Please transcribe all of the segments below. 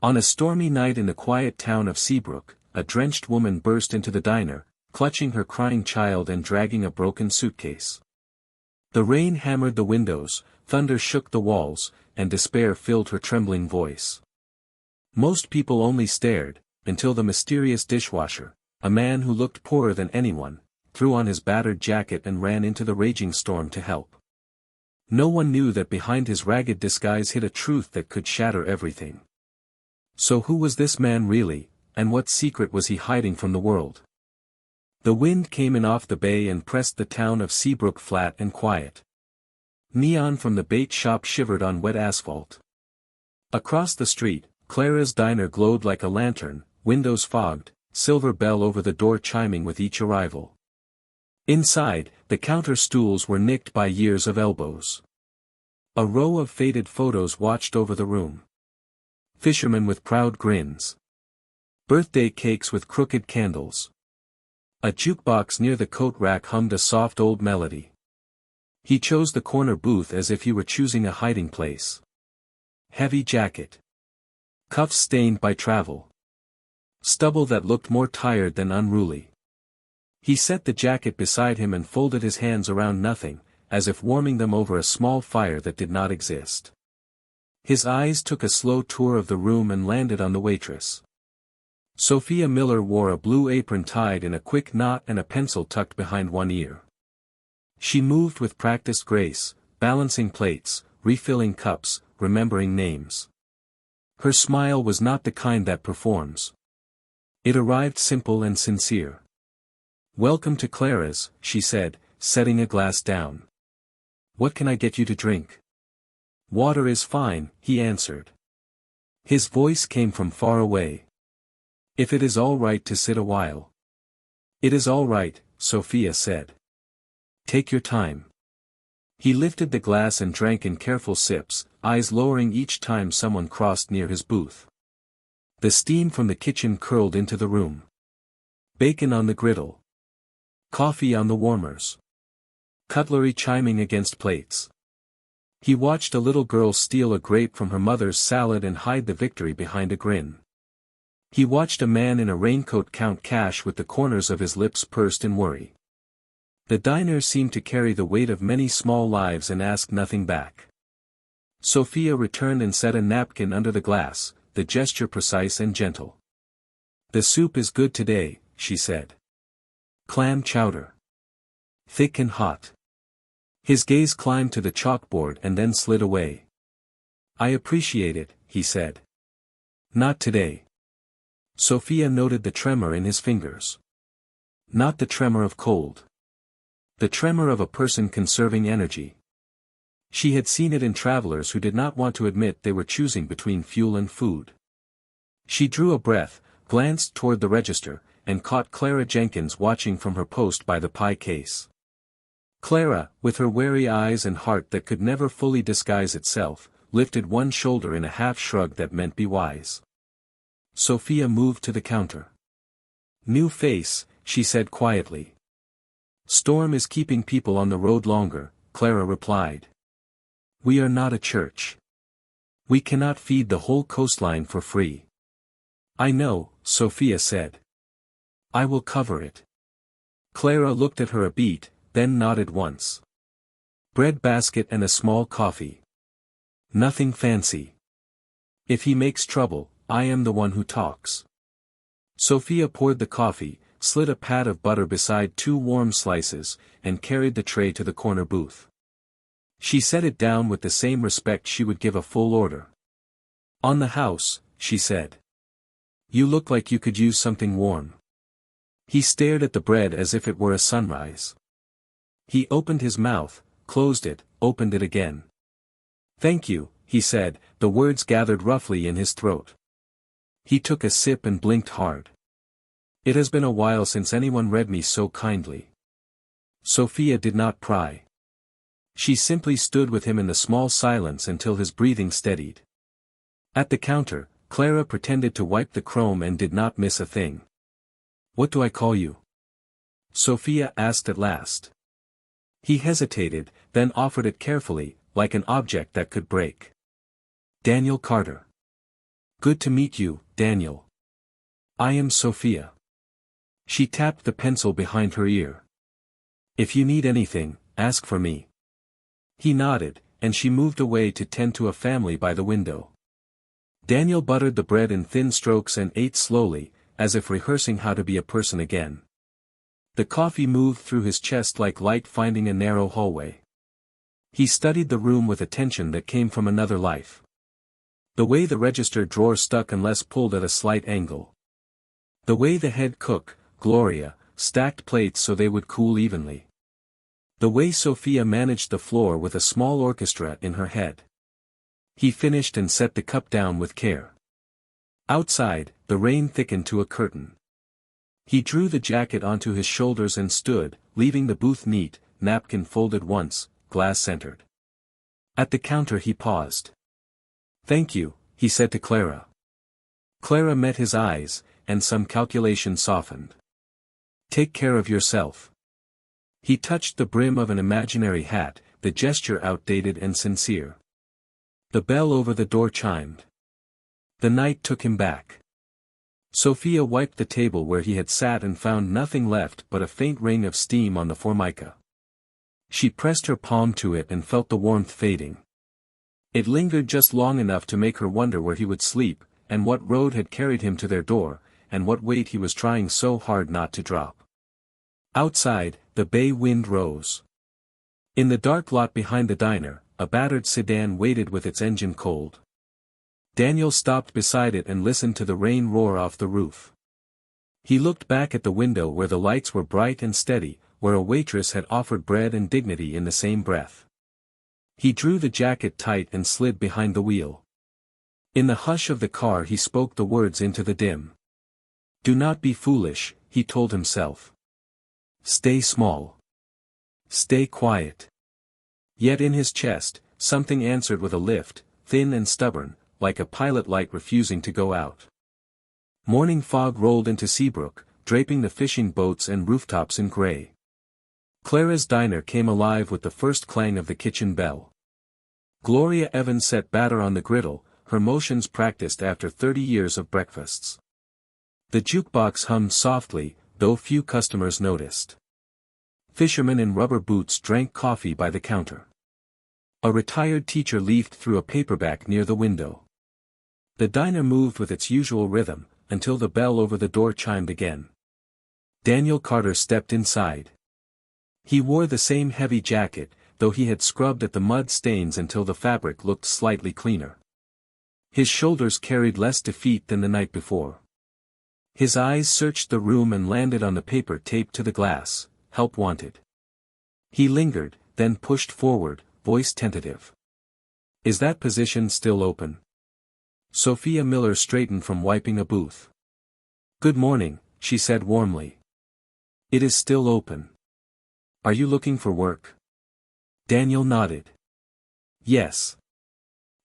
On a stormy night in the quiet town of Seabrook, a drenched woman burst into the diner, clutching her crying child and dragging a broken suitcase. The rain hammered the windows, thunder shook the walls, and despair filled her trembling voice. Most people only stared, until the mysterious dishwasher, a man who looked poorer than anyone, threw on his battered jacket and ran into the raging storm to help. No one knew that behind his ragged disguise hid a truth that could shatter everything. So who was this man really, and what secret was he hiding from the world? The wind came in off the bay and pressed the town of Seabrook flat and quiet. Neon from the bait shop shivered on wet asphalt. Across the street, Clara's diner glowed like a lantern, windows fogged, silver bell over the door chiming with each arrival. Inside, the counter stools were nicked by years of elbows. A row of faded photos watched over the room. Fishermen with proud grins. Birthday cakes with crooked candles. A jukebox near the coat rack hummed a soft old melody. He chose the corner booth as if he were choosing a hiding place. Heavy jacket. Cuffs stained by travel. Stubble that looked more tired than unruly. He set the jacket beside him and folded his hands around nothing, as if warming them over a small fire that did not exist. His eyes took a slow tour of the room and landed on the waitress. Sophia Miller wore a blue apron tied in a quick knot and a pencil tucked behind one ear. She moved with practiced grace, balancing plates, refilling cups, remembering names. Her smile was not the kind that performs. It arrived simple and sincere. "Welcome to Clara's," she said, setting a glass down. "What can I get you to drink?" "Water is fine," he answered. His voice came from far away. "If it is all right to sit a while." "It is all right," Sophia said. "Take your time." He lifted the glass and drank in careful sips, eyes lowering each time someone crossed near his booth. The steam from the kitchen curled into the room. Bacon on the griddle. Coffee on the warmers. Cutlery chiming against plates. He watched a little girl steal a grape from her mother's salad and hide the victory behind a grin. He watched a man in a raincoat count cash with the corners of his lips pursed in worry. The diner seemed to carry the weight of many small lives and ask nothing back. Sophia returned and set a napkin under the glass, the gesture precise and gentle. "The soup is good today," she said. "Clam chowder. Thick and hot." His gaze climbed to the chalkboard and then slid away. "I appreciate it," he said. "Not today." Sophia noted the tremor in his fingers. Not the tremor of cold. The tremor of a person conserving energy. She had seen it in travelers who did not want to admit they were choosing between fuel and food. She drew a breath, glanced toward the register, and caught Clara Jenkins watching from her post by the pie case. Clara, with her wary eyes and heart that could never fully disguise itself, lifted one shoulder in a half-shrug that meant be wise. Sophia moved to the counter. "New face," she said quietly. "Storm is keeping people on the road longer," Clara replied. "We are not a church. We cannot feed the whole coastline for free." "I know," Sophia said. "I will cover it." Clara looked at her a beat, then nodded once. "Bread basket and a small coffee. Nothing fancy. If he makes trouble, I am the one who talks." Sophia poured the coffee, slid a pat of butter beside 2 warm slices, and carried the tray to the corner booth. She set it down with the same respect she would give a full order. "On the house," she said. "You look like you could use something warm." He stared at the bread as if it were a sunrise. He opened his mouth, closed it, opened it again. "Thank you," he said, the words gathered roughly in his throat. He took a sip and blinked hard. "It has been a while since anyone read me so kindly." Sophia did not pry. She simply stood with him in the small silence until his breathing steadied. At the counter, Clara pretended to wipe the chrome and did not miss a thing. "What do I call you?" Sophia asked at last. He hesitated, then offered it carefully, like an object that could break. "Daniel Carter." Good to meet you, Daniel. I am Sophia. She tapped the pencil behind her ear. If you need anything, ask for me. He nodded, and she moved away to tend to a family by the window. Daniel buttered the bread in thin strokes and ate slowly, as if rehearsing how to be a person again. The coffee moved through his chest like light finding a narrow hallway. He studied the room with attention that came from another life. The way the register drawer stuck unless pulled at a slight angle. The way the head cook, Gloria, stacked plates so they would cool evenly. The way Sophia managed the floor with a small orchestra in her head. He finished and set the cup down with care. Outside, the rain thickened to a curtain. He drew the jacket onto his shoulders and stood, leaving the booth neat, napkin folded once, glass-centered. At the counter he paused. "Thank you," he said to Clara. Clara met his eyes, and some calculation softened. "Take care of yourself." He touched the brim of an imaginary hat, the gesture outdated and sincere. The bell over the door chimed. The night took him back. Sophia wiped the table where he had sat and found nothing left but a faint ring of steam on the formica. She pressed her palm to it and felt the warmth fading. It lingered just long enough to make her wonder where he would sleep, and what road had carried him to their door, and what weight he was trying so hard not to drop. Outside, the bay wind rose. In the dark lot behind the diner, a battered sedan waited with its engine cold. Daniel stopped beside it and listened to the rain roar off the roof. He looked back at the window where the lights were bright and steady, where a waitress had offered bread and dignity in the same breath. He drew the jacket tight and slid behind the wheel. In the hush of the car he spoke the words into the dim. "Do not be foolish," he told himself. "Stay small. Stay quiet." Yet in his chest, something answered with a lift, thin and stubborn, like a pilot light refusing to go out. Morning fog rolled into Seabrook, draping the fishing boats and rooftops in gray. Clara's diner came alive with the first clang of the kitchen bell. Gloria Evans set batter on the griddle, her motions practiced after 30 years of breakfasts. The jukebox hummed softly, though few customers noticed. Fishermen in rubber boots drank coffee by the counter. A retired teacher leafed through a paperback near the window. The diner moved with its usual rhythm, until the bell over the door chimed again. Daniel Carter stepped inside. He wore the same heavy jacket, though he had scrubbed at the mud stains until the fabric looked slightly cleaner. His shoulders carried less defeat than the night before. His eyes searched the room and landed on the paper taped to the glass, "Help wanted." He lingered, then pushed forward, voice tentative. "Is that position still open?" Sophia Miller straightened from wiping a booth. "Good morning," she said warmly. "It is still open. Are you looking for work?" Daniel nodded. "Yes.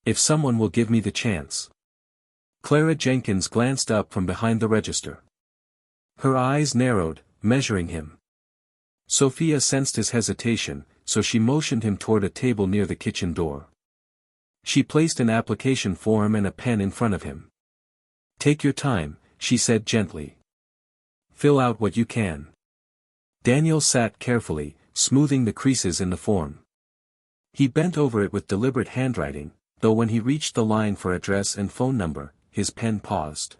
If someone will give me the chance." Clara Jenkins glanced up from behind the register. Her eyes narrowed, measuring him. Sophia sensed his hesitation, so she motioned him toward a table near the kitchen door. She placed an application form and a pen in front of him. "Take your time," she said gently. "Fill out what you can." Daniel sat carefully, smoothing the creases in the form. He bent over it with deliberate handwriting, though when he reached the line for address and phone number, his pen paused.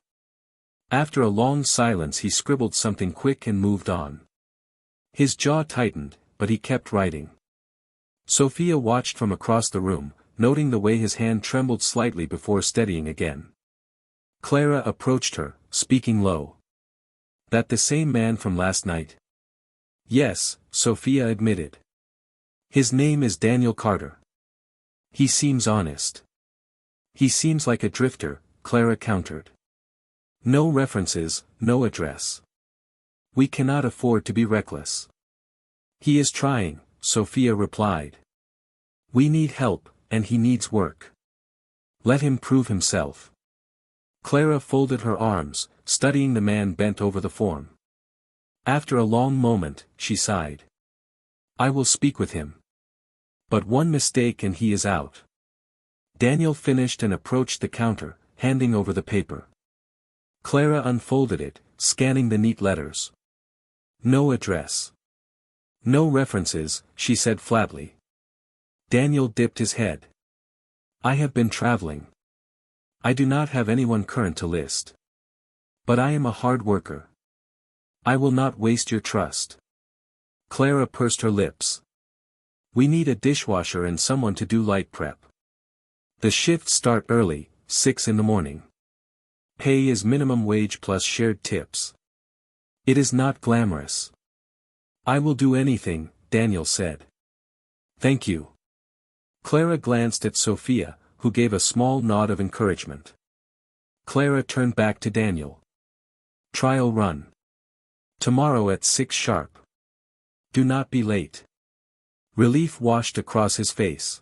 After a long silence he scribbled something quick and moved on. His jaw tightened, but he kept writing. Sophia watched from across the room, noting the way his hand trembled slightly before steadying again. Clara approached her, speaking low. "That the same man from last night?" "Yes," Sophia admitted. "His name is Daniel Carter." "He seems honest." "He seems like a drifter," Clara countered. "No references, no address. We cannot afford to be reckless." "He is trying," Sophia replied. "We need help, and he needs work. Let him prove himself." Clara folded her arms, studying the man bent over the form. After a long moment, she sighed. "I will speak with him. But one mistake and he is out." Daniel finished and approached the counter, handing over the paper. Clara unfolded it, scanning the neat letters. No address. No references, she said flatly. Daniel dipped his head. I have been traveling. I do not have anyone current to list. But I am a hard worker. I will not waste your trust. Clara pursed her lips. We need a dishwasher and someone to do light prep. The shifts start early, 6 in the morning. Pay is minimum wage plus shared tips. It is not glamorous. I will do anything, Daniel said. Thank you. Clara glanced at Sophia, who gave a small nod of encouragement. Clara turned back to Daniel. Trial run. Tomorrow at 6 sharp. Do not be late. Relief washed across his face.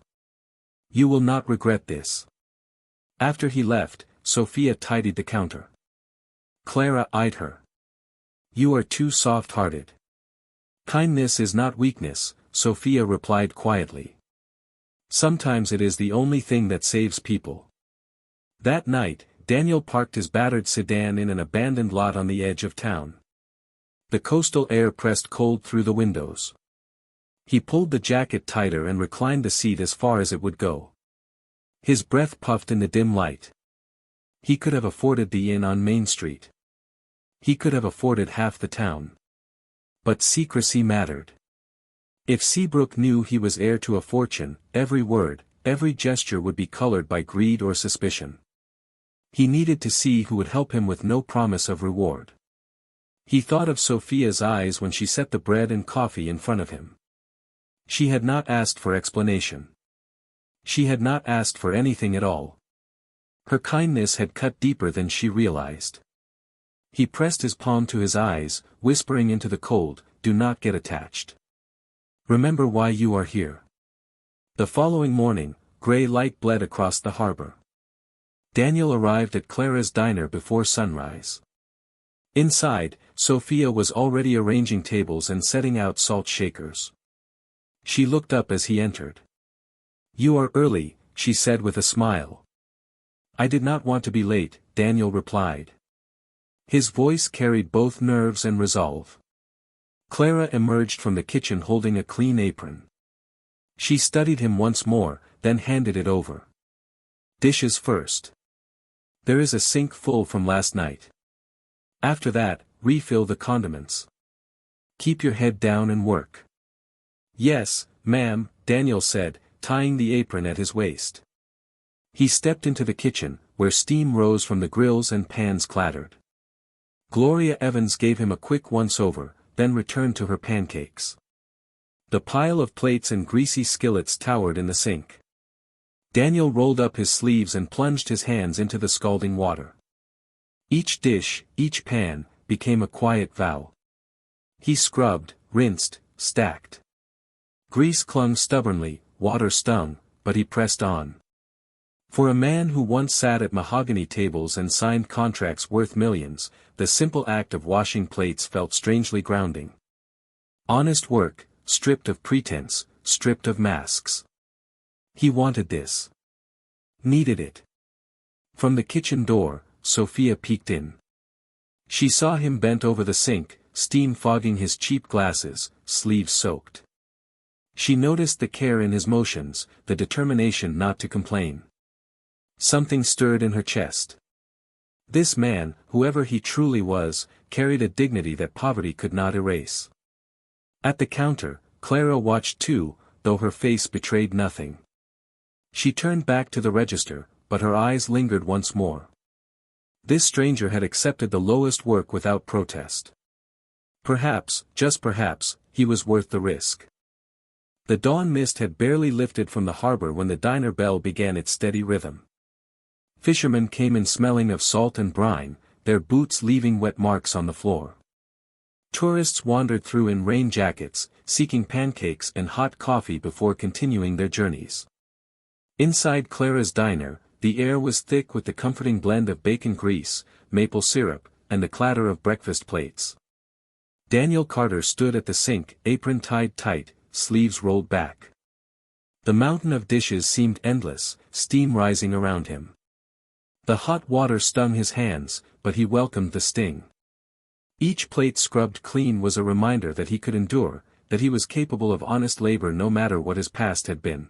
You will not regret this. After he left, Sophia tidied the counter. Clara eyed her. You are too soft-hearted. Kindness is not weakness, Sophia replied quietly. Sometimes it is the only thing that saves people. That night, Daniel parked his battered sedan in an abandoned lot on the edge of town. The coastal air pressed cold through the windows. He pulled the jacket tighter and reclined the seat as far as it would go. His breath puffed in the dim light. He could have afforded the inn on Main Street. He could have afforded half the town. But secrecy mattered. If Seabrook knew he was heir to a fortune, every word, every gesture would be colored by greed or suspicion. He needed to see who would help him with no promise of reward. He thought of Sophia's eyes when she set the bread and coffee in front of him. She had not asked for explanation. She had not asked for anything at all. Her kindness had cut deeper than she realized. He pressed his palm to his eyes, whispering into the cold, "Do not get attached. Remember why you are here." The following morning, gray light bled across the harbor. Daniel arrived at Clara's diner before sunrise. Inside, Sophia was already arranging tables and setting out salt shakers. She looked up as he entered. You are early, she said with a smile. I did not want to be late, Daniel replied. His voice carried both nerves and resolve. Clara emerged from the kitchen holding a clean apron. She studied him once more, then handed it over. Dishes first. There is a sink full from last night. After that, refill the condiments. Keep your head down and work. Yes, ma'am, Daniel said, tying the apron at his waist. He stepped into the kitchen, where steam rose from the grills and pans clattered. Gloria Evans gave him a quick once-over, then returned to her pancakes. The pile of plates and greasy skillets towered in the sink. Daniel rolled up his sleeves and plunged his hands into the scalding water. Each dish, each pan, became a quiet vow. He scrubbed, rinsed, stacked. Grease clung stubbornly, water stung, but he pressed on. For a man who once sat at mahogany tables and signed contracts worth millions, the simple act of washing plates felt strangely grounding. Honest work, stripped of pretense, stripped of masks. He wanted this. Needed it. From the kitchen door, Sophia peeked in. She saw him bent over the sink, steam fogging his cheap glasses, sleeves soaked. She noticed the care in his motions, the determination not to complain. Something stirred in her chest. This man, whoever he truly was, carried a dignity that poverty could not erase. At the counter, Clara watched too, though her face betrayed nothing. She turned back to the register, but her eyes lingered once more. This stranger had accepted the lowest work without protest. Perhaps, just perhaps, he was worth the risk. The dawn mist had barely lifted from the harbor when the diner bell began its steady rhythm. Fishermen came in smelling of salt and brine, their boots leaving wet marks on the floor. Tourists wandered through in rain jackets, seeking pancakes and hot coffee before continuing their journeys. Inside Clara's diner, the air was thick with the comforting blend of bacon grease, maple syrup, and the clatter of breakfast plates. Daniel Carter stood at the sink, apron tied tight, sleeves rolled back. The mountain of dishes seemed endless, steam rising around him. The hot water stung his hands, but he welcomed the sting. Each plate scrubbed clean was a reminder that he could endure, that he was capable of honest labor no matter what his past had been.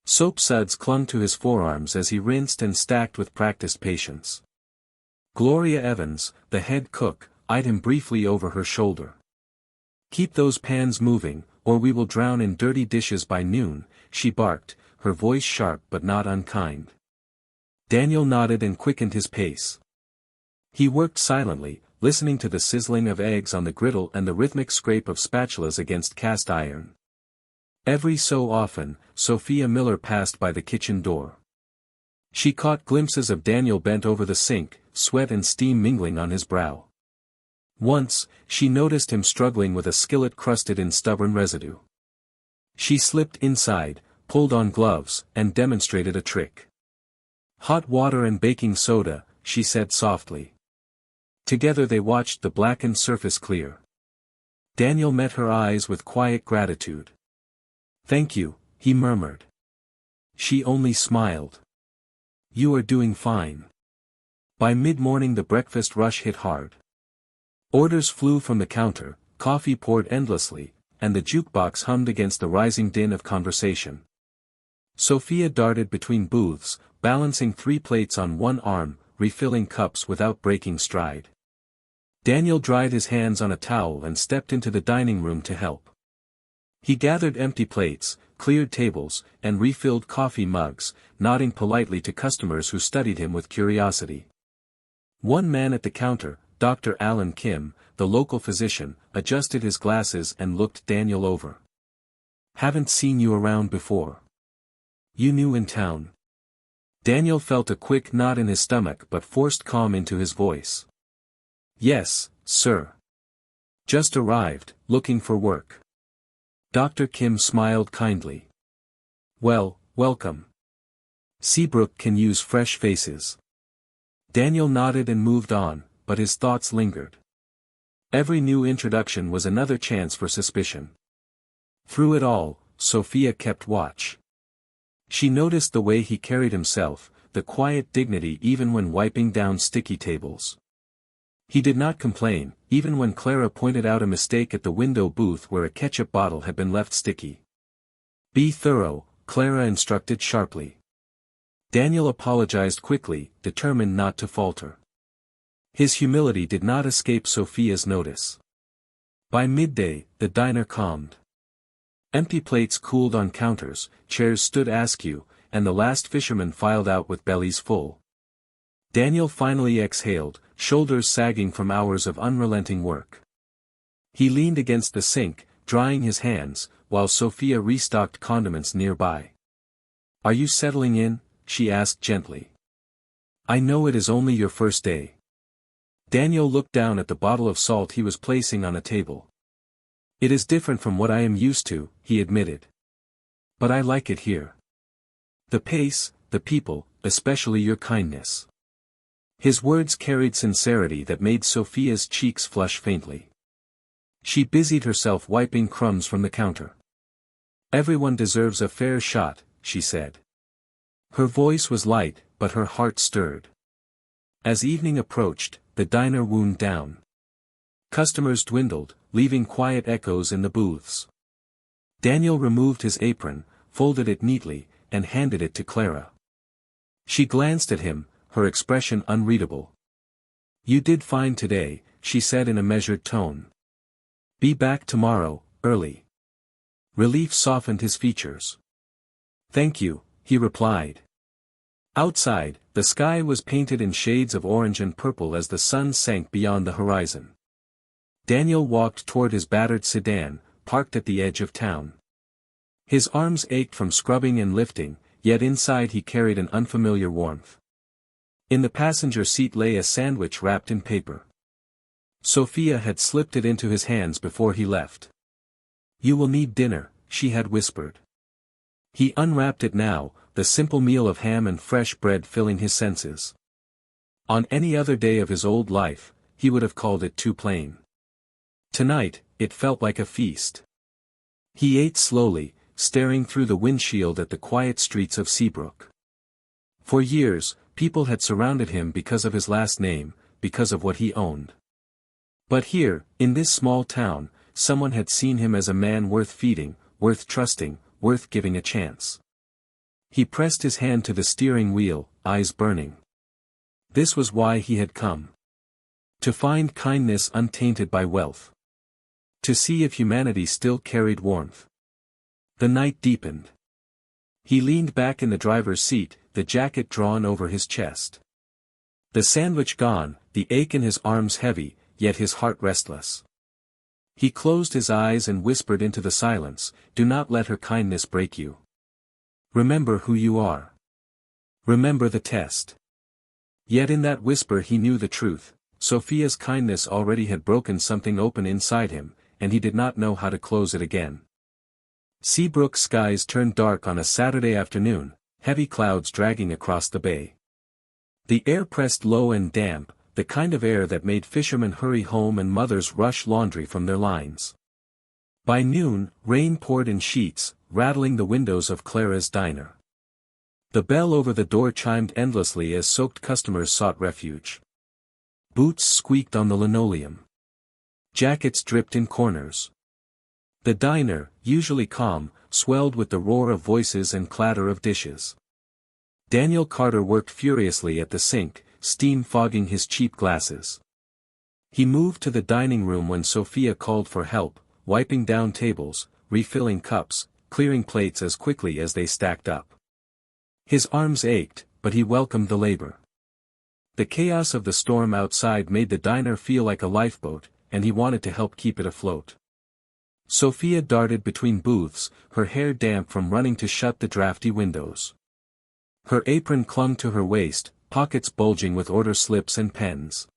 Soap suds clung to his forearms as he rinsed and stacked with practiced patience. Gloria Evans, the head cook, eyed him briefly over her shoulder. "Keep those pans moving, or we will drown in dirty dishes by noon," she barked, her voice sharp but not unkind. Daniel nodded and quickened his pace. He worked silently, listening to the sizzling of eggs on the griddle and the rhythmic scrape of spatulas against cast iron. Every so often, Sophia Miller passed by the kitchen door. She caught glimpses of Daniel bent over the sink, sweat and steam mingling on his brow. Once, she noticed him struggling with a skillet crusted in stubborn residue. She slipped inside, pulled on gloves, and demonstrated a trick. "Hot water and baking soda," she said softly. Together they watched the blackened surface clear. Daniel met her eyes with quiet gratitude. "Thank you," he murmured. She only smiled. "You are doing fine." By mid-morning the breakfast rush hit hard. Orders flew from the counter, coffee poured endlessly, and the jukebox hummed against the rising din of conversation. Sophia darted between booths, balancing 3 plates on one arm, refilling cups without breaking stride. Daniel dried his hands on a towel and stepped into the dining room to help. He gathered empty plates, cleared tables, and refilled coffee mugs, nodding politely to customers who studied him with curiosity. One man at the counter, Dr. Alan Kim, the local physician, adjusted his glasses and looked Daniel over. "Haven't seen you around before. You new in town?" Daniel felt a quick knot in his stomach but forced calm into his voice. "Yes, sir. Just arrived, looking for work." Dr. Kim smiled kindly. "Well, welcome. Seabrook can use fresh faces." Daniel nodded and moved on, but his thoughts lingered. Every new introduction was another chance for suspicion. Through it all, Sophia kept watch. She noticed the way he carried himself, the quiet dignity even when wiping down sticky tables. He did not complain, even when Clara pointed out a mistake at the window booth where a ketchup bottle had been left sticky. "Be thorough," Clara instructed sharply. Daniel apologized quickly, determined not to falter. His humility did not escape Sophia's notice. By midday, the diner calmed. Empty plates cooled on counters, chairs stood askew, and the last fisherman filed out with bellies full. Daniel finally exhaled, shoulders sagging from hours of unrelenting work. He leaned against the sink, drying his hands, while Sophia restocked condiments nearby. "Are you settling in?" she asked gently. "I know it is only your first day." Daniel looked down at the bottle of salt he was placing on a table. "It is different from what I am used to," he admitted. "But I like it here. The pace, the people, especially your kindness." His words carried sincerity that made Sophia's cheeks flush faintly. She busied herself wiping crumbs from the counter. "Everyone deserves a fair shot," she said. Her voice was light, but her heart stirred. As evening approached, the diner wound down. Customers dwindled, leaving quiet echoes in the booths. Daniel removed his apron, folded it neatly, and handed it to Clara. She glanced at him, her expression unreadable. "You did fine today," she said in a measured tone. "Be back tomorrow, early." Relief softened his features. "Thank you," he replied. Outside, the sky was painted in shades of orange and purple as the sun sank beyond the horizon. Daniel walked toward his battered sedan, parked at the edge of town. His arms ached from scrubbing and lifting, yet inside he carried an unfamiliar warmth. In the passenger seat lay a sandwich wrapped in paper. Sophia had slipped it into his hands before he left. "You will need dinner," she had whispered. He unwrapped it now, the simple meal of ham and fresh bread filling his senses. On any other day of his old life, he would have called it too plain. Tonight, it felt like a feast. He ate slowly, staring through the windshield at the quiet streets of Seabrook. For years, people had surrounded him because of his last name, because of what he owned. But here, in this small town, someone had seen him as a man worth feeding, worth trusting, worth giving a chance. He pressed his hand to the steering wheel, eyes burning. This was why he had come. To find kindness untainted by wealth. To see if humanity still carried warmth. The night deepened. He leaned back in the driver's seat, the jacket drawn over his chest. The sandwich gone, the ache in his arms heavy, yet his heart restless. He closed his eyes and whispered into the silence, "Do not let her kindness break you. Remember who you are. Remember the test." Yet in that whisper he knew the truth. Sophia's kindness already had broken something open inside him, and he did not know how to close it again. Seabrook skies turned dark on a Saturday afternoon, heavy clouds dragging across the bay. The air pressed low and damp, the kind of air that made fishermen hurry home and mothers rush laundry from their lines. By noon, rain poured in sheets, rattling the windows of Clara's diner. The bell over the door chimed endlessly as soaked customers sought refuge. Boots squeaked on the linoleum. Jackets dripped in corners. The diner, usually calm, swelled with the roar of voices and clatter of dishes. Daniel Carter worked furiously at the sink, steam fogging his cheap glasses. He moved to the dining room when Sophia called for help, wiping down tables, refilling cups, clearing plates as quickly as they stacked up. His arms ached, but he welcomed the labor. The chaos of the storm outside made the diner feel like a lifeboat, and he wanted to help keep it afloat. Sophia darted between booths, her hair damp from running to shut the drafty windows. Her apron clung to her waist, pockets bulging with order slips and pens.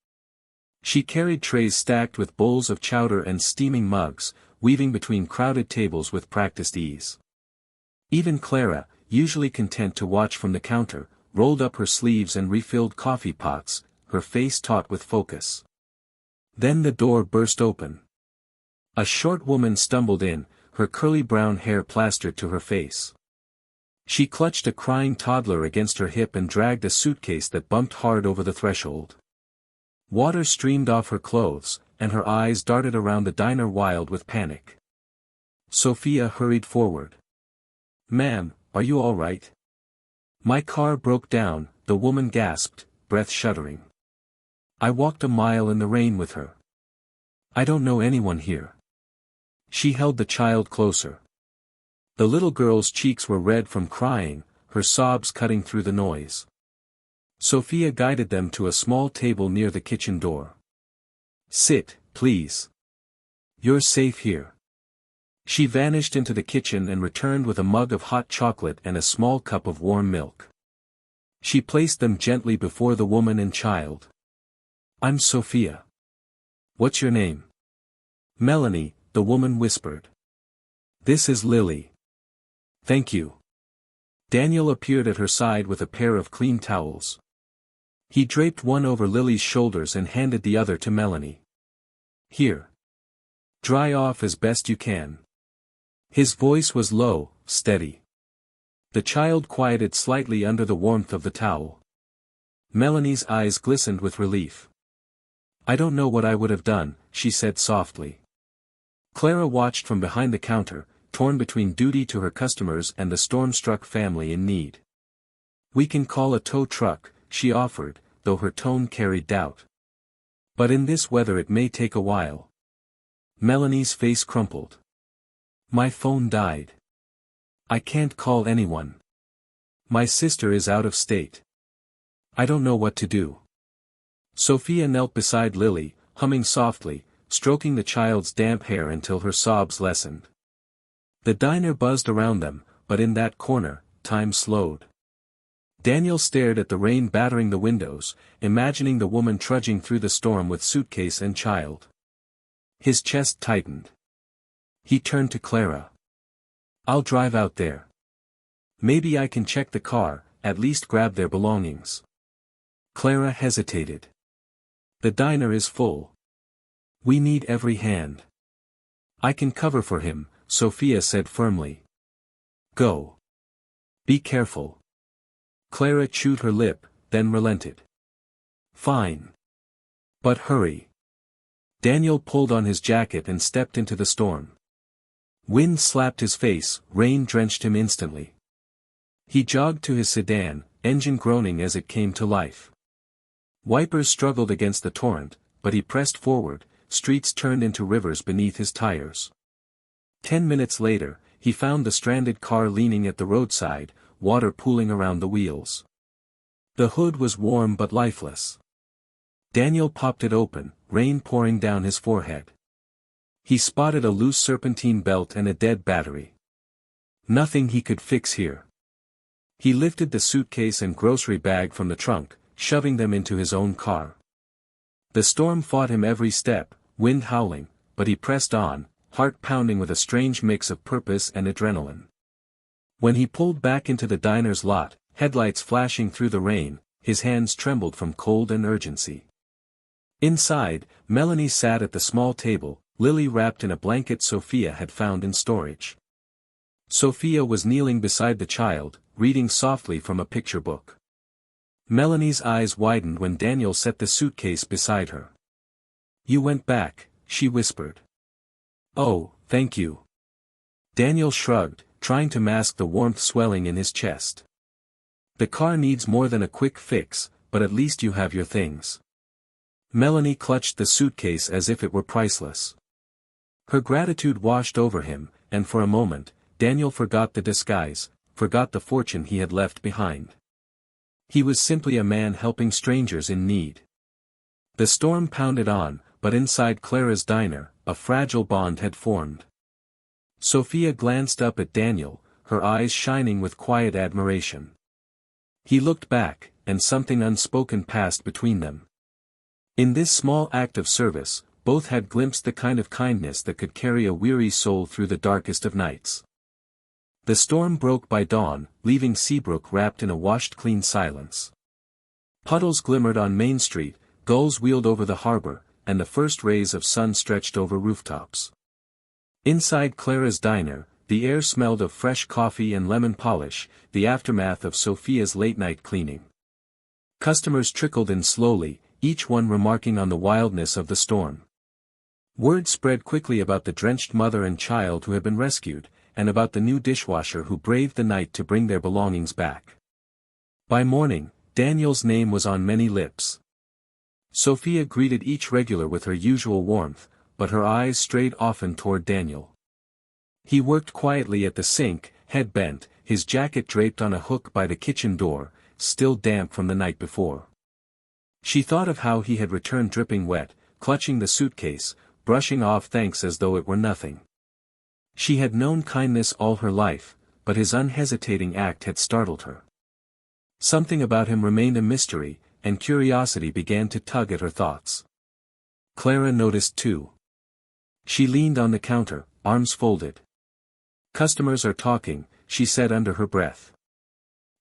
She carried trays stacked with bowls of chowder and steaming mugs, weaving between crowded tables with practiced ease. Even Clara, usually content to watch from the counter, rolled up her sleeves and refilled coffee pots, her face taut with focus. Then the door burst open. A short woman stumbled in, her curly brown hair plastered to her face. She clutched a crying toddler against her hip and dragged a suitcase that bumped hard over the threshold. Water streamed off her clothes, and her eyes darted around the diner wild with panic. Sophia hurried forward. "Ma'am, are you all right?" "My car broke down," the woman gasped, breath shuddering. "I walked a mile in the rain with her. I don't know anyone here." She held the child closer. The little girl's cheeks were red from crying, her sobs cutting through the noise. Sophia guided them to a small table near the kitchen door. "Sit, please. You're safe here." She vanished into the kitchen and returned with a mug of hot chocolate and a small cup of warm milk. She placed them gently before the woman and child. "I'm Sophia. What's your name?" "Melanie," the woman whispered. "This is Lily." "Thank you." Daniel appeared at her side with a pair of clean towels. He draped one over Lily's shoulders and handed the other to Melanie. "Here. Dry off as best you can." His voice was low, steady. The child quieted slightly under the warmth of the towel. Melanie's eyes glistened with relief. "I don't know what I would have done," she said softly. Clara watched from behind the counter, torn between duty to her customers and the storm-struck family in need. "We can call a tow truck," she offered, though her tone carried doubt. "But in this weather it may take a while." Melanie's face crumpled. "My phone died. I can't call anyone. My sister is out of state. I don't know what to do." Sophia knelt beside Lily, humming softly, stroking the child's damp hair until her sobs lessened. The diner buzzed around them, but in that corner, time slowed. Daniel stared at the rain battering the windows, imagining the woman trudging through the storm with suitcase and child. His chest tightened. He turned to Clara. "I'll drive out there. Maybe I can check the car, at least grab their belongings." Clara hesitated. "The diner is full. We need every hand." "I can cover for him," Sophia said firmly. "Go. Be careful." Clara chewed her lip, then relented. Fine. But hurry. Daniel pulled on his jacket and stepped into the storm. Wind slapped his face, rain drenched him instantly. He jogged to his sedan, engine groaning as it came to life. Wipers struggled against the torrent, but he pressed forward, streets turned into rivers beneath his tires. 10 minutes later, he found the stranded car leaning at the roadside, water pooling around the wheels. The hood was warm but lifeless. Daniel popped it open, rain pouring down his forehead. He spotted a loose serpentine belt and a dead battery. Nothing he could fix here. He lifted the suitcase and grocery bag from the trunk, shoving them into his own car. The storm fought him every step, wind howling, but he pressed on, heart pounding with a strange mix of purpose and adrenaline. When he pulled back into the diner's lot, headlights flashing through the rain, his hands trembled from cold and urgency. Inside, Melanie sat at the small table, Lily wrapped in a blanket Sophia had found in storage. Sophia was kneeling beside the child, reading softly from a picture book. Melanie's eyes widened when Daniel set the suitcase beside her. "You went back," she whispered. "Oh, thank you." Daniel shrugged, trying to mask the warmth swelling in his chest. "The car needs more than a quick fix, but at least you have your things." Melanie clutched the suitcase as if it were priceless. Her gratitude washed over him, and for a moment, Daniel forgot the disguise, forgot the fortune he had left behind. He was simply a man helping strangers in need. The storm pounded on, but inside Clara's diner, a fragile bond had formed. Sophia glanced up at Daniel, her eyes shining with quiet admiration. He looked back, and something unspoken passed between them. In this small act of service, both had glimpsed the kind of kindness that could carry a weary soul through the darkest of nights. The storm broke by dawn, leaving Seabrook wrapped in a washed-clean silence. Puddles glimmered on Main Street, gulls wheeled over the harbor, and the first rays of sun stretched over rooftops. Inside Clara's diner, the air smelled of fresh coffee and lemon polish, the aftermath of Sophia's late-night cleaning. Customers trickled in slowly, each one remarking on the wildness of the storm. Word spread quickly about the drenched mother and child who had been rescued, and about the new dishwasher who braved the night to bring their belongings back. By morning, Daniel's name was on many lips. Sophia greeted each regular with her usual warmth, but her eyes strayed often toward Daniel. He worked quietly at the sink, head bent, his jacket draped on a hook by the kitchen door, still damp from the night before. She thought of how he had returned dripping wet, clutching the suitcase, brushing off thanks as though it were nothing. She had known kindness all her life, but his unhesitating act had startled her. Something about him remained a mystery, and curiosity began to tug at her thoughts. Clara noticed too. She leaned on the counter, arms folded. "Customers are talking," she said under her breath.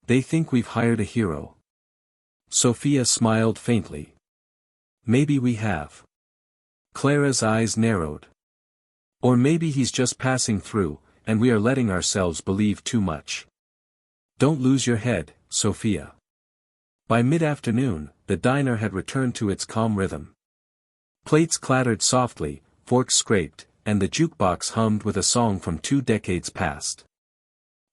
"They think we've hired a hero." Sophia smiled faintly. "Maybe we have." Clara's eyes narrowed. "Or maybe he's just passing through, and we are letting ourselves believe too much." "Don't lose your head, Sophia." By mid-afternoon, the diner had returned to its calm rhythm. Plates clattered softly, forks scraped, and the jukebox hummed with a song from 2 decades past.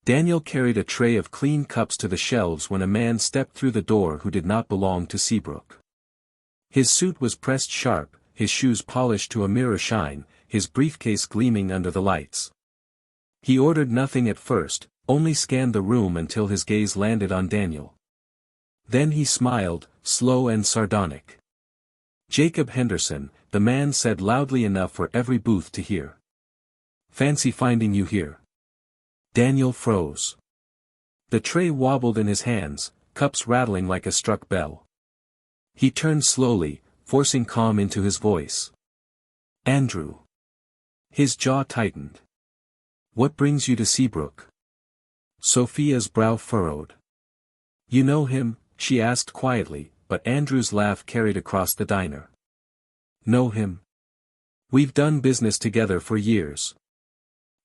Daniel carried a tray of clean cups to the shelves when a man stepped through the door who did not belong to Seabrook. His suit was pressed sharp, his shoes polished to a mirror shine, his briefcase gleaming under the lights. He ordered nothing at first, only scanned the room until his gaze landed on Daniel. Then he smiled, slow and sardonic. "Jacob Henderson," the man said loudly enough for every booth to hear. "Fancy finding you here." Daniel froze. The tray wobbled in his hands, cups rattling like a struck bell. He turned slowly, forcing calm into his voice. "Andrew." His jaw tightened. "What brings you to Seabrook?" Sophia's brow furrowed. "You know him?" she asked quietly, but Andrew's laugh carried across the diner. "Know him? We've done business together for years.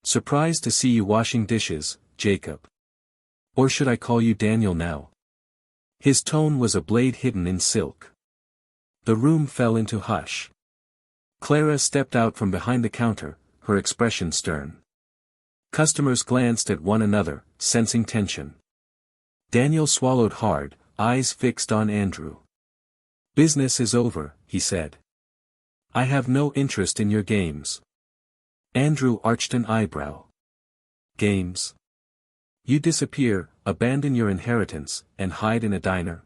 Surprised to see you washing dishes, Jacob. Or should I call you Daniel now?" His tone was a blade hidden in silk. The room fell into hush. Clara stepped out from behind the counter, her expression stern. Customers glanced at one another, sensing tension. Daniel swallowed hard, eyes fixed on Andrew. "Business is over," he said. "I have no interest in your games." Andrew arched an eyebrow. "Games? You disappear, abandon your inheritance, and hide in a diner?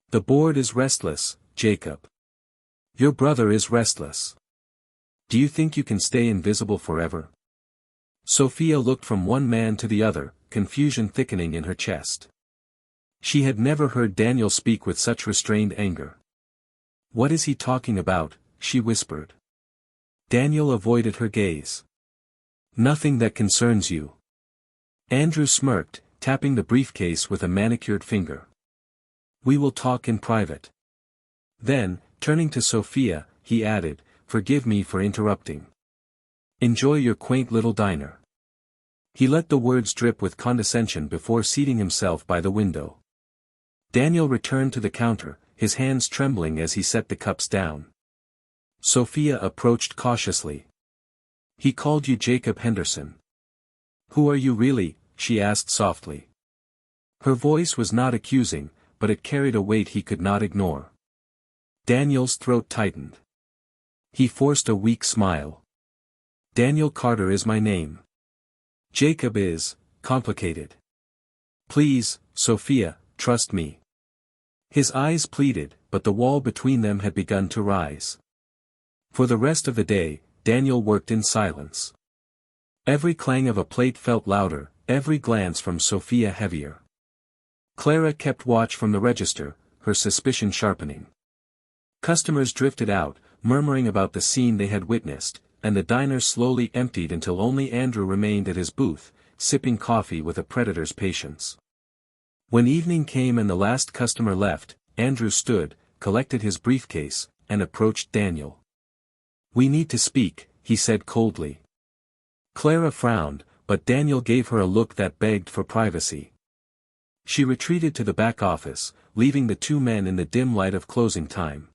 The board is restless, Jacob. Your brother is restless. Do you think you can stay invisible forever?" Sophia looked from one man to the other, confusion thickening in her chest. She had never heard Daniel speak with such restrained anger. "What is he talking about?" she whispered. Daniel avoided her gaze. "Nothing that concerns you." Andrew smirked, tapping the briefcase with a manicured finger. "We will talk in private." Then, turning to Sophia, he added, "Forgive me for interrupting. Enjoy your quaint little diner." He let the words drip with condescension before seating himself by the window. Daniel returned to the counter, his hands trembling as he set the cups down. Sophia approached cautiously. "He called you Jacob Henderson. Who are you really?" she asked softly. Her voice was not accusing, but it carried a weight he could not ignore. Daniel's throat tightened. He forced a weak smile. "Daniel Carter is my name. Jacob is complicated. Please, Sophia, trust me." His eyes pleaded, but the wall between them had begun to rise. For the rest of the day, Daniel worked in silence. Every clang of a plate felt louder, every glance from Sophia heavier. Clara kept watch from the register, her suspicion sharpening. Customers drifted out, murmuring about the scene they had witnessed, and the diner slowly emptied until only Andrew remained at his booth, sipping coffee with a predator's patience. When evening came and the last customer left, Andrew stood, collected his briefcase, and approached Daniel. "We need to speak," he said coldly. Clara frowned, but Daniel gave her a look that begged for privacy. She retreated to the back office, leaving the two men in the dim light of closing time.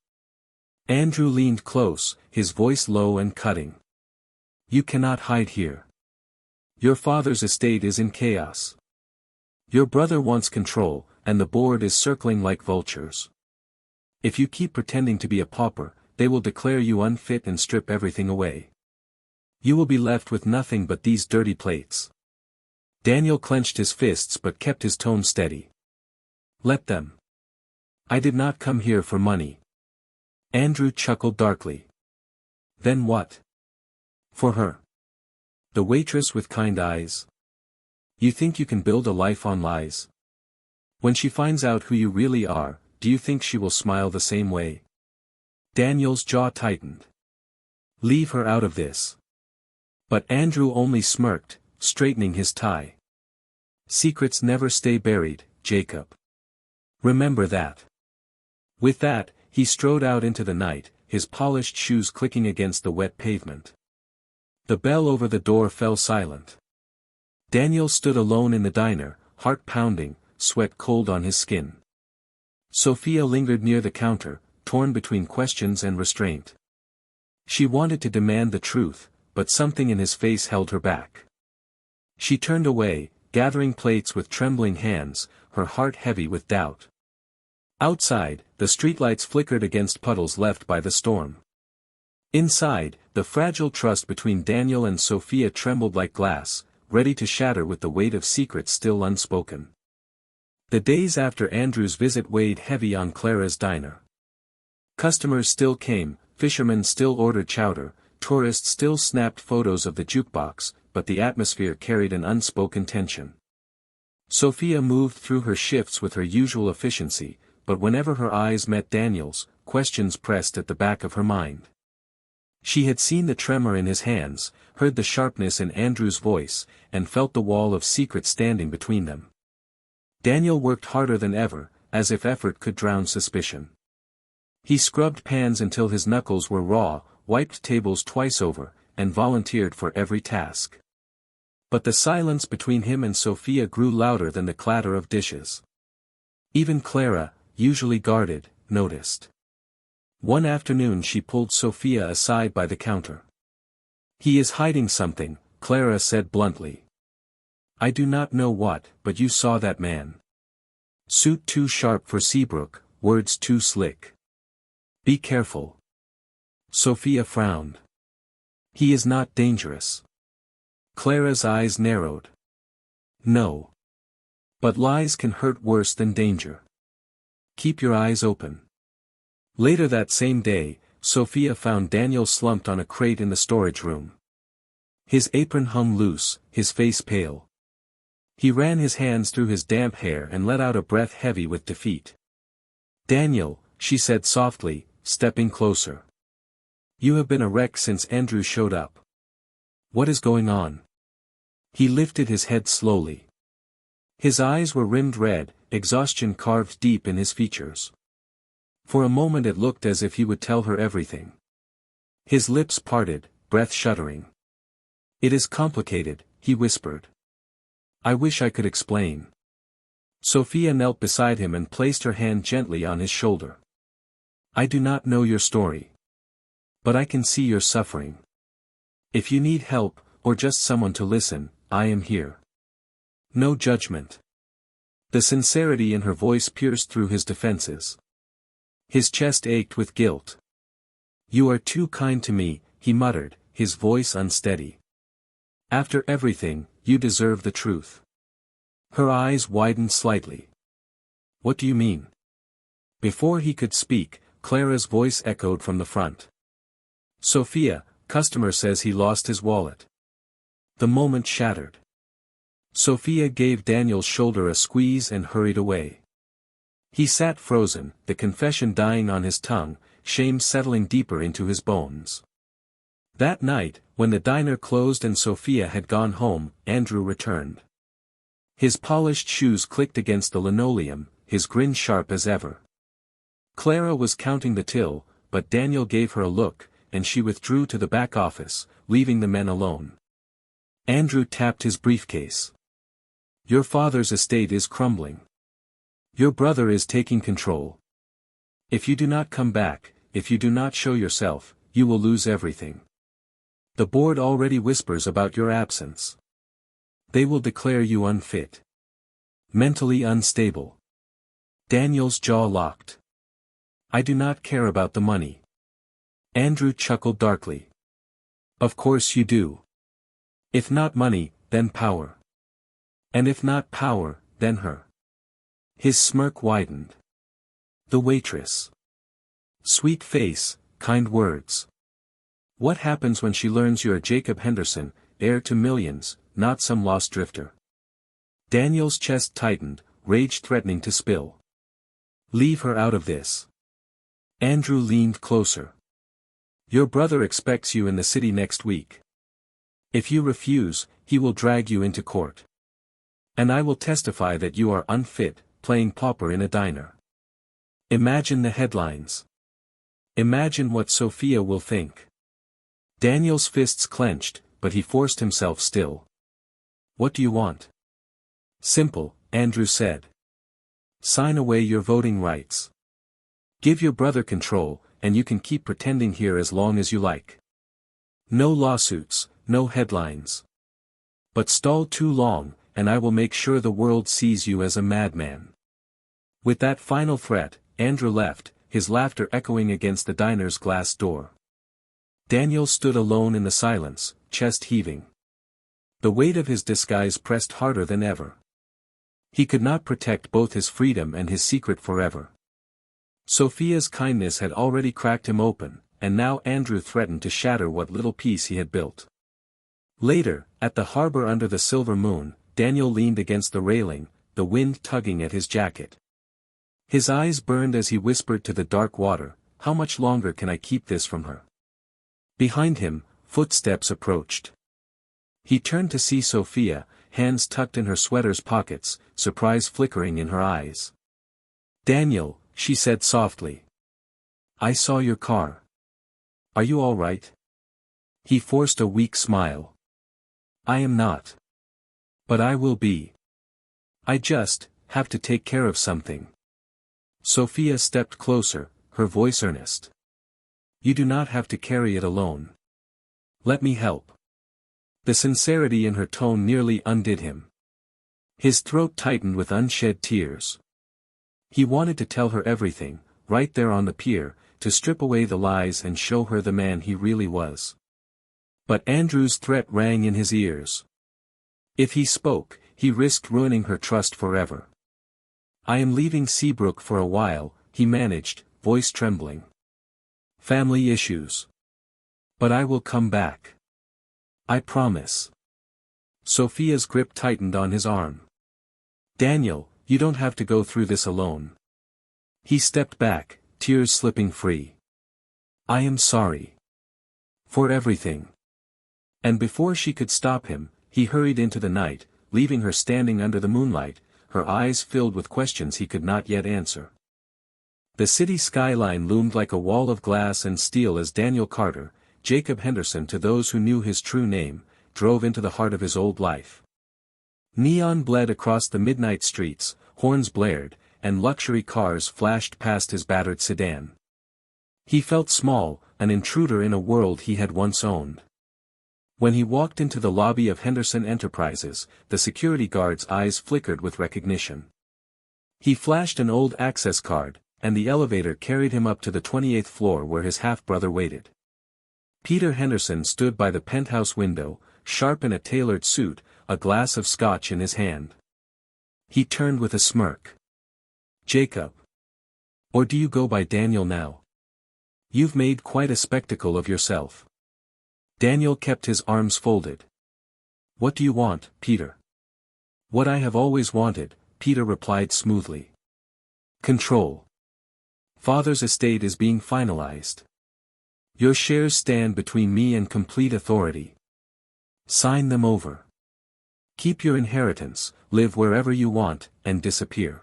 Andrew leaned close, his voice low and cutting. "You cannot hide here. Your father's estate is in chaos. Your brother wants control, and the board is circling like vultures. If you keep pretending to be a pauper, they will declare you unfit and strip everything away. You will be left with nothing but these dirty plates." Daniel clenched his fists but kept his tone steady. "Let them. I did not come here for money." Andrew chuckled darkly. "Then what?" "For her. The waitress with kind eyes. You think you can build a life on lies? When she finds out who you really are, do you think she will smile the same way?" Daniel's jaw tightened. "Leave her out of this." But Andrew only smirked, straightening his tie. "Secrets never stay buried, Jacob. Remember that." With that, he strode out into the night, his polished shoes clicking against the wet pavement. The bell over the door fell silent. Daniel stood alone in the diner, heart pounding, sweat cold on his skin. Sophia lingered near the counter, torn between questions and restraint. She wanted to demand the truth, but something in his face held her back. She turned away, gathering plates with trembling hands, her heart heavy with doubt. Outside, the streetlights flickered against puddles left by the storm. Inside, the fragile trust between Daniel and Sophia trembled like glass, ready to shatter with the weight of secrets still unspoken. The days after Andrew's visit weighed heavy on Clara's diner. Customers still came, fishermen still ordered chowder, tourists still snapped photos of the jukebox, but the atmosphere carried an unspoken tension. Sophia moved through her shifts with her usual efficiency, but whenever her eyes met Daniel's, questions pressed at the back of her mind. She had seen the tremor in his hands, heard the sharpness in Andrew's voice, and felt the wall of secret standing between them. Daniel worked harder than ever, as if effort could drown suspicion. He scrubbed pans until his knuckles were raw, wiped tables twice over, and volunteered for every task. But the silence between him and Sophia grew louder than the clatter of dishes. Even Clara, usually guarded, noticed. One afternoon she pulled Sophia aside by the counter. "He is hiding something," Clara said bluntly. "I do not know what, but you saw that man. Suit too sharp for Seabrook, words too slick. Be careful." Sophia frowned. "He is not dangerous." Clara's eyes narrowed. "No. But lies can hurt worse than danger. Keep your eyes open." Later that same day, Sophia found Daniel slumped on a crate in the storage room. His apron hung loose, his face pale. He ran his hands through his damp hair and let out a breath heavy with defeat. "Daniel," she said softly, stepping closer. "You have been a wreck since Andrew showed up. What is going on?" He lifted his head slowly. His eyes were rimmed red, exhaustion carved deep in his features. For a moment it looked as if he would tell her everything. His lips parted, breath shuddering. "It is complicated," he whispered. "I wish I could explain." Sophia knelt beside him and placed her hand gently on his shoulder. "I do not know your story. But I can see your suffering. If you need help, or just someone to listen, I am here. No judgment." The sincerity in her voice pierced through his defenses. His chest ached with guilt. "You are too kind to me," he muttered, his voice unsteady. "After everything, you deserve the truth." Her eyes widened slightly. "What do you mean?" Before he could speak, Clara's voice echoed from the front. "Sophia, customer says he lost his wallet." The moment shattered. Sophia gave Daniel's shoulder a squeeze and hurried away. He sat frozen, the confession dying on his tongue, shame settling deeper into his bones. That night, when the diner closed and Sophia had gone home, Andrew returned. His polished shoes clicked against the linoleum, his grin sharp as ever. Clara was counting the till, but Daniel gave her a look, and she withdrew to the back office, leaving the men alone. Andrew tapped his briefcase. "Your father's estate is crumbling. Your brother is taking control. If you do not come back, if you do not show yourself, you will lose everything. The board already whispers about your absence. They will declare you unfit. Mentally unstable." Daniel's jaw locked. "I do not care about the money." Andrew chuckled darkly. "Of course you do. If not money, then power. And if not power, then her." His smirk widened. The waitress. Sweet face, kind words. What happens when she learns you're Jacob Henderson, heir to millions, not some lost drifter? Daniel's chest tightened, rage threatening to spill. "Leave her out of this." Andrew leaned closer. "Your brother expects you in the city next week. If you refuse, he will drag you into court. And I will testify that you are unfit, playing pauper in a diner. Imagine the headlines. Imagine what Sophia will think." Daniel's fists clenched, but he forced himself still. "What do you want?" "Simple," Andrew said. "Sign away your voting rights. Give your brother control, and you can keep pretending here as long as you like. No lawsuits, no headlines. But stall too long, and I will make sure the world sees you as a madman." With that final threat, Andrew left, his laughter echoing against the diner's glass door. Daniel stood alone in the silence, chest heaving. The weight of his disguise pressed harder than ever. He could not protect both his freedom and his secret forever. Sophia's kindness had already cracked him open, and now Andrew threatened to shatter what little peace he had built. Later, at the harbor under the silver moon, Daniel leaned against the railing, the wind tugging at his jacket. His eyes burned as he whispered to the dark water, "How much longer can I keep this from her?" Behind him, footsteps approached. He turned to see Sophia, hands tucked in her sweater's pockets, surprise flickering in her eyes. "Daniel," she said softly. "I saw your car. Are you all right?" He forced a weak smile. "I am not. But I will be. I just have to take care of something." Sophia stepped closer, her voice earnest. You do not have to carry it alone. Let me help. The sincerity in her tone nearly undid him. His throat tightened with unshed tears. He wanted to tell her everything, right there on the pier, to strip away the lies and show her the man he really was. But Andrew's threat rang in his ears. If he spoke, he risked ruining her trust forever. I am leaving Seabrook for a while, he managed, voice trembling. Family issues. But I will come back. I promise. Sophia's grip tightened on his arm. Daniel, you don't have to go through this alone. He stepped back, tears slipping free. I am sorry. For everything. And before she could stop him, he hurried into the night, leaving her standing under the moonlight, her eyes filled with questions he could not yet answer. The city skyline loomed like a wall of glass and steel as Daniel Carter, Jacob Henderson to those who knew his true name, drove into the heart of his old life. Neon bled across the midnight streets, horns blared, and luxury cars flashed past his battered sedan. He felt small, an intruder in a world he had once owned. When he walked into the lobby of Henderson Enterprises, the security guard's eyes flickered with recognition. He flashed an old access card, and the elevator carried him up to the 28th floor where his half-brother waited. Peter Henderson stood by the penthouse window, sharp in a tailored suit, a glass of scotch in his hand. He turned with a smirk. Jacob. Or do you go by Daniel now? You've made quite a spectacle of yourself. Daniel kept his arms folded. What do you want, Peter? What I have always wanted, Peter replied smoothly. Control. Father's estate is being finalized. Your shares stand between me and complete authority. Sign them over. Keep your inheritance, live wherever you want, and disappear.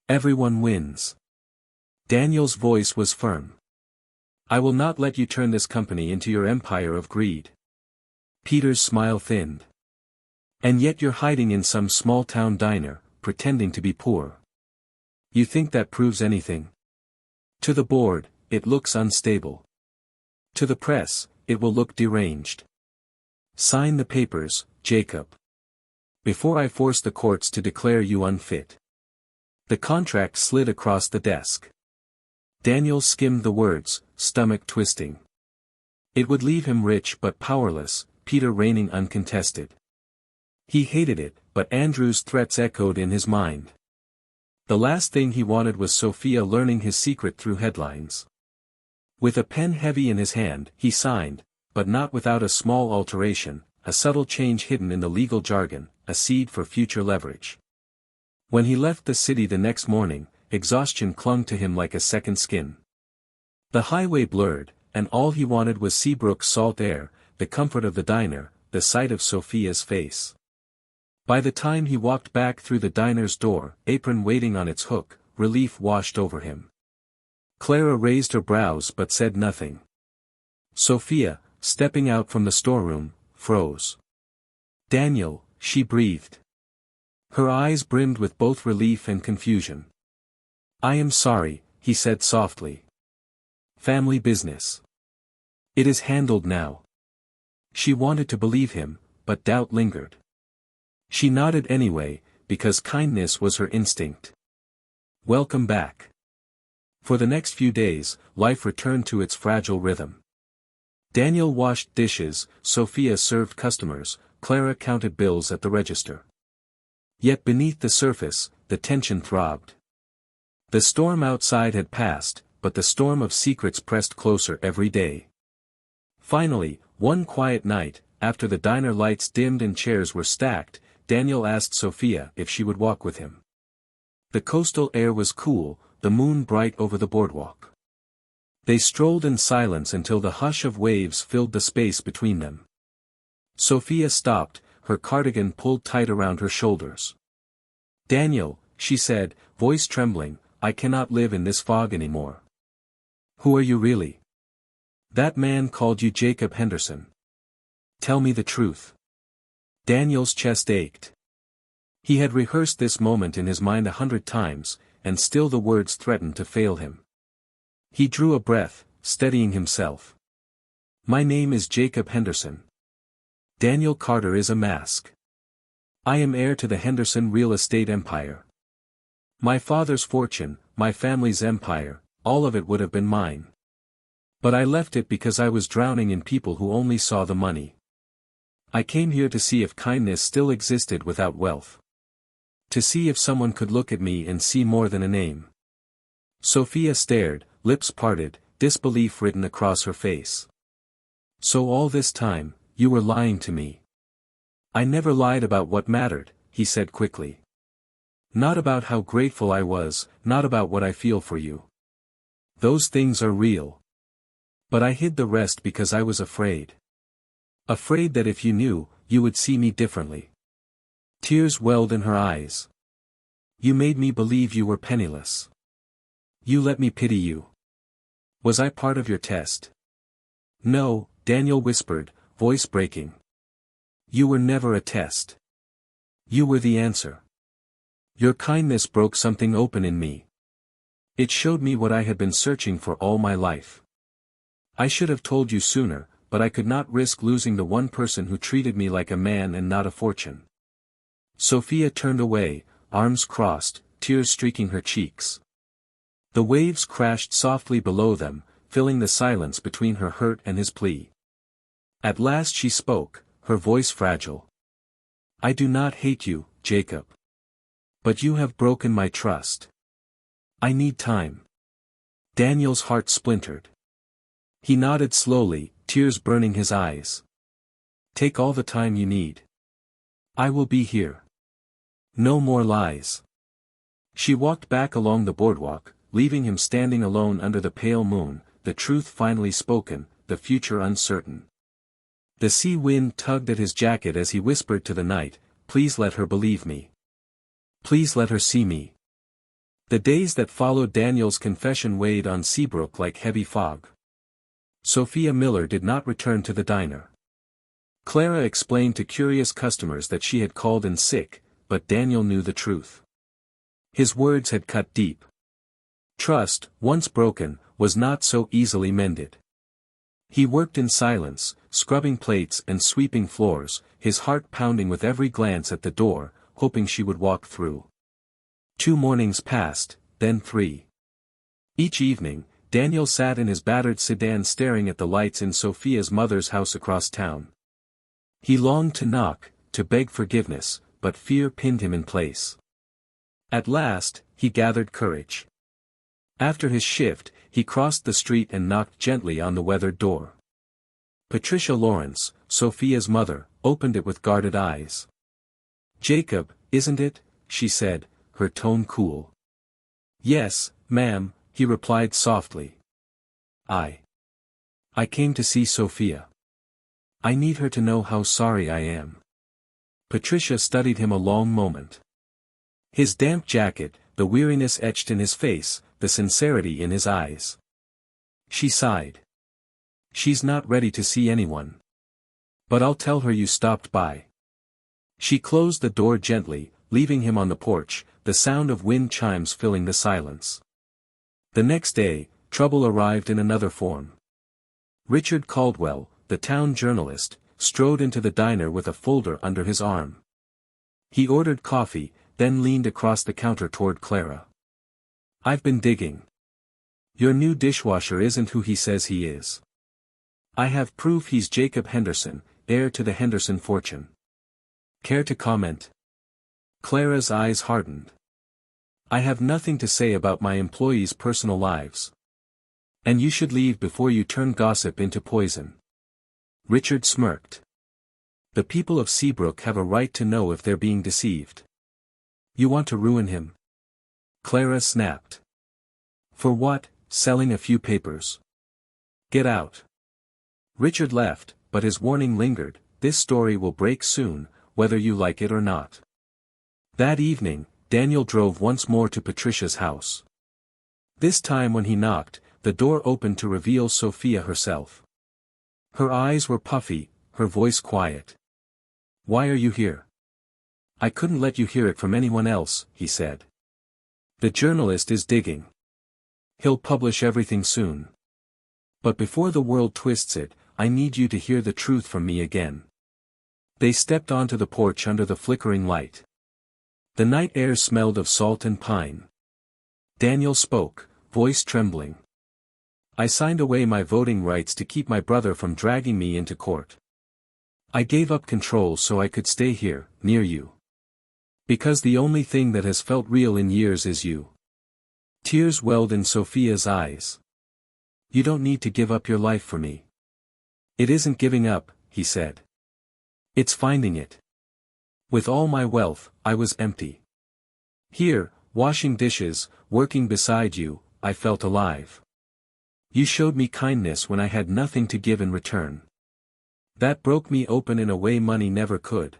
Everyone wins. Daniel's voice was firm. I will not let you turn this company into your empire of greed. Peter's smile thinned. And yet you're hiding in some small-town diner, pretending to be poor. You think that proves anything? To the board, it looks unstable. To the press, it will look deranged. Sign the papers, Jacob. Before I force the courts to declare you unfit. The contract slid across the desk. Daniel skimmed the words, stomach twisting. It would leave him rich but powerless, Peter reigning uncontested. He hated it, but Andrew's threats echoed in his mind. The last thing he wanted was Sophia learning his secret through headlines. With a pen heavy in his hand, he signed, but not without a small alteration, a subtle change hidden in the legal jargon, a seed for future leverage. When he left the city the next morning, exhaustion clung to him like a second skin. The highway blurred, and all he wanted was Seabrook's salt air, the comfort of the diner, the sight of Sophia's face. By the time he walked back through the diner's door, apron waiting on its hook, relief washed over him. Clara raised her brows but said nothing. Sophia, stepping out from the storeroom, froze. Daniel, she breathed. Her eyes brimmed with both relief and confusion. I am sorry, he said softly. Family business. It is handled now. She wanted to believe him, but doubt lingered. She nodded anyway, because kindness was her instinct. Welcome back. For the next few days, life returned to its fragile rhythm. Daniel washed dishes, Sophia served customers, Clara counted bills at the register. Yet beneath the surface, the tension throbbed. The storm outside had passed, but the storm of secrets pressed closer every day. Finally, one quiet night, after the diner lights dimmed and chairs were stacked, Daniel asked Sophia if she would walk with him. The coastal air was cool, the moon bright over the boardwalk. They strolled in silence until the hush of waves filled the space between them. Sophia stopped, her cardigan pulled tight around her shoulders. Daniel, she said, voice trembling, I cannot live in this fog anymore. Who are you really? That man called you Jacob Henderson. Tell me the truth. Daniel's chest ached. He had rehearsed this moment in his mind 100 times, and still the words threatened to fail him. He drew a breath, steadying himself. "My name is Jacob Henderson. Daniel Carter is a mask. I am heir to the Henderson real estate empire. My father's fortune, my family's empire, all of it would have been mine. But I left it because I was drowning in people who only saw the money. I came here to see if kindness still existed without wealth. To see if someone could look at me and see more than a name." Sophia stared, lips parted, disbelief written across her face. "So all this time, you were lying to me." "I never lied about what mattered," he said quickly. "Not about how grateful I was, not about what I feel for you. Those things are real. But I hid the rest because I was afraid. Afraid that if you knew, you would see me differently." Tears welled in her eyes. "You made me believe you were penniless. You let me pity you. Was I part of your test?" "No," Daniel whispered, voice breaking. "You were never a test. You were the answer. Your kindness broke something open in me. It showed me what I had been searching for all my life. I should have told you sooner, but I could not risk losing the one person who treated me like a man and not a fortune." Sophia turned away, arms crossed, tears streaking her cheeks. The waves crashed softly below them, filling the silence between her hurt and his plea. At last she spoke, her voice fragile. "I do not hate you, Jacob. But you have broken my trust. I need time." Daniel's heart splintered. He nodded slowly, tears burning his eyes. "Take all the time you need. I will be here. No more lies." She walked back along the boardwalk, leaving him standing alone under the pale moon, the truth finally spoken, the future uncertain. The sea wind tugged at his jacket as he whispered to the night, "Please let her believe me. Please let her see me." The days that followed Daniel's confession weighed on Seabrook like heavy fog. Sophia Miller did not return to the diner. Clara explained to curious customers that she had called in sick, but Daniel knew the truth. His words had cut deep. Trust, once broken, was not so easily mended. He worked in silence, scrubbing plates and sweeping floors, his heart pounding with every glance at the door, hoping she would walk through. 2 mornings passed, then 3. Each evening, Daniel sat in his battered sedan staring at the lights in Sophia's mother's house across town. He longed to knock, to beg forgiveness, but fear pinned him in place. At last, he gathered courage. After his shift, he crossed the street and knocked gently on the weathered door. Patricia Lawrence, Sophia's mother, opened it with guarded eyes. "Jacob, isn't it?" she said, her tone cool. "Yes, ma'am," he replied softly. I came to see Sophia. I need her to know how sorry I am." Patricia studied him a long moment. His damp jacket, the weariness etched in his face, the sincerity in his eyes. She sighed. "She's not ready to see anyone. But I'll tell her you stopped by." She closed the door gently, leaving him on the porch, the sound of wind chimes filling the silence. The next day, trouble arrived in another form. Richard Caldwell, the town journalist, strode into the diner with a folder under his arm. He ordered coffee, then leaned across the counter toward Clara. "I've been digging. Your new dishwasher isn't who he says he is. I have proof he's Jacob Henderson, heir to the Henderson fortune. Care to comment?" Clara's eyes hardened. "I have nothing to say about my employees' personal lives. And you should leave before you turn gossip into poison." Richard smirked. "The people of Seabrook have a right to know if they're being deceived." "You want to ruin him?" Clara snapped. "For what? Selling a few papers? Get out." Richard left, but his warning lingered, "This story will break soon, whether you like it or not." That evening, Daniel drove once more to Patricia's house. This time when he knocked, the door opened to reveal Sophia herself. Her eyes were puffy, her voice quiet. "Why are you here?" "I couldn't let you hear it from anyone else," he said. The journalist is digging. He'll publish everything soon. But before the world twists it, I need you to hear the truth from me again. They stepped onto the porch under the flickering light. The night air smelled of salt and pine. Daniel spoke, voice trembling. I signed away my voting rights to keep my brother from dragging me into court. I gave up control so I could stay here, near you. Because the only thing that has felt real in years is you. Tears welled in Sophia's eyes. You don't need to give up your life for me. It isn't giving up, he said. It's finding it. With all my wealth, I was empty. Here, washing dishes, working beside you, I felt alive. You showed me kindness when I had nothing to give in return. That broke me open in a way money never could.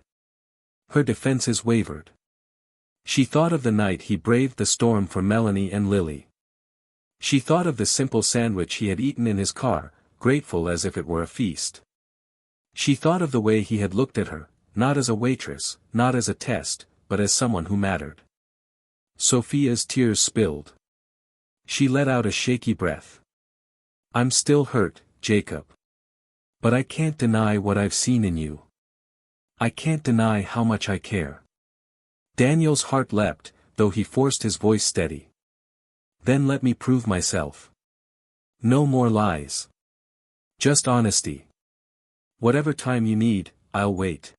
Her defenses wavered. She thought of the night he braved the storm for Melanie and Lily. She thought of the simple sandwich he had eaten in his car, grateful as if it were a feast. She thought of the way he had looked at her, not as a waitress, not as a test, but as someone who mattered. Sophia's tears spilled. She let out a shaky breath. I'm still hurt, Jacob. But I can't deny what I've seen in you. I can't deny how much I care. Daniel's heart leapt, though he forced his voice steady. Then let me prove myself. No more lies. Just honesty. Whatever time you need, I'll wait.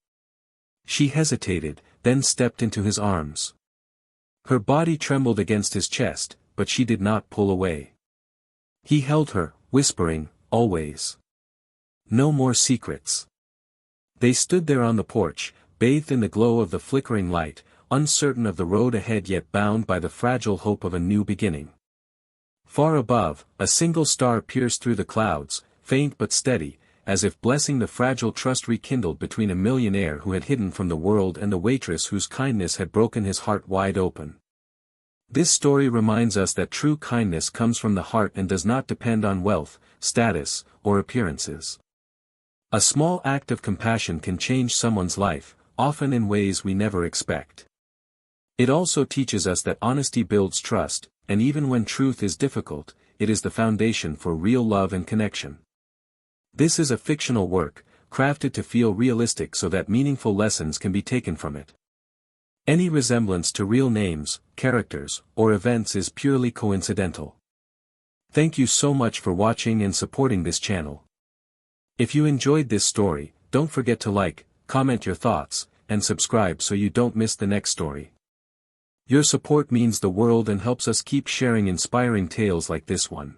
She hesitated, then stepped into his arms. Her body trembled against his chest, but she did not pull away. He held her, whispering, always. No more secrets. They stood there on the porch, bathed in the glow of the flickering light, uncertain of the road ahead yet bound by the fragile hope of a new beginning. Far above, a single star pierced through the clouds, faint but steady, as if blessing the fragile trust rekindled between a millionaire who had hidden from the world and the waitress whose kindness had broken his heart wide open. This story reminds us that true kindness comes from the heart and does not depend on wealth, status, or appearances. A small act of compassion can change someone's life, often in ways we never expect. It also teaches us that honesty builds trust, and even when truth is difficult, it is the foundation for real love and connection. This is a fictional work, crafted to feel realistic so that meaningful lessons can be taken from it. Any resemblance to real names, characters, or events is purely coincidental. Thank you so much for watching and supporting this channel. If you enjoyed this story, don't forget to like, comment your thoughts, and subscribe so you don't miss the next story. Your support means the world and helps us keep sharing inspiring tales like this one.